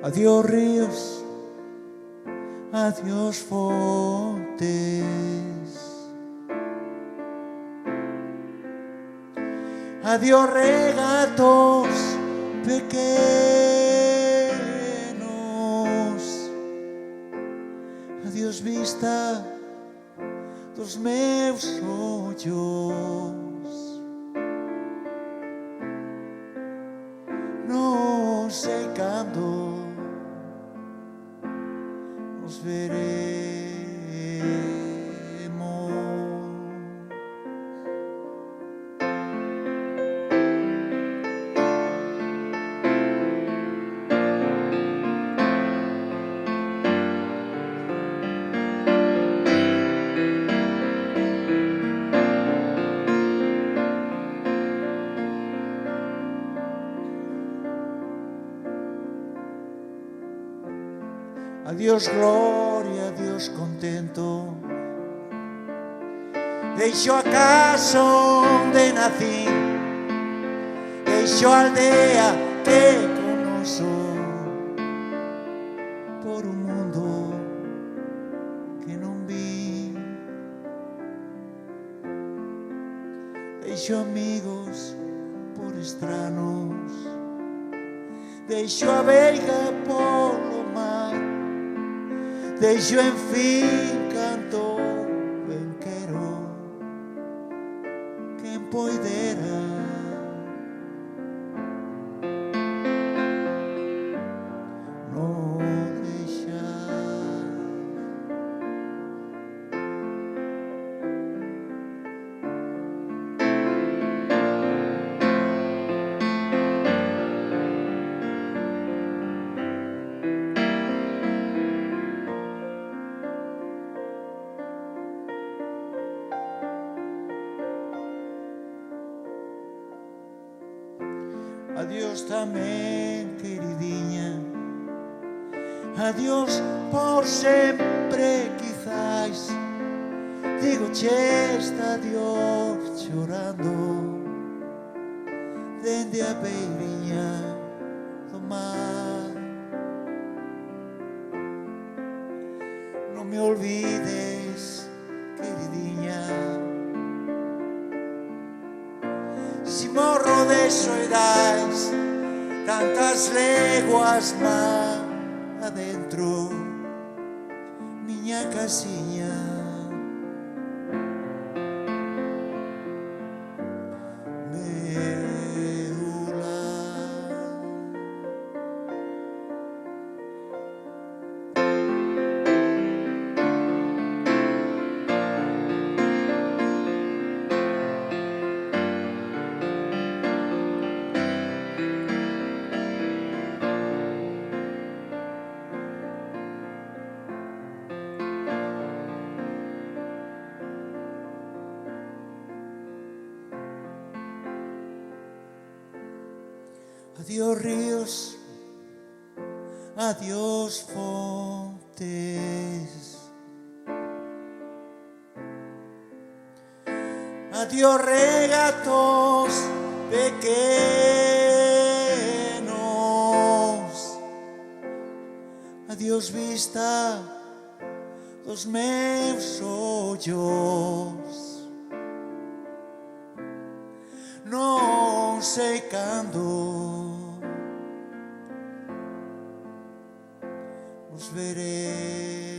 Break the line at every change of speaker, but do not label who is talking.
Adiós ríos, adiós fontes, adiós regatos pequenos, adiós vista dos meus ollos. Non sei cando nos veremos. Adiós gloria, adiós contento, deixo a casa onde nací, deixo a aldea que conozo, por un mundo que non vi. Deixo amigos por estranos, deixo a veiga polo mar, deixo en fin canto ben quero, quen poidera non deixar. Adiós tamén, queridinha, adiós por sempre, quizás. Digoche esta adiós chorando dende a beiriña do mar. Non me olvides, queridinha, si morro de soidades tantas leguas mar adentro, miña casiña. Meu lar. Adiós ríos, adiós fontes, adiós regatos pequenos, adiós vista dos meus ollos. Non sei cando nos veremos.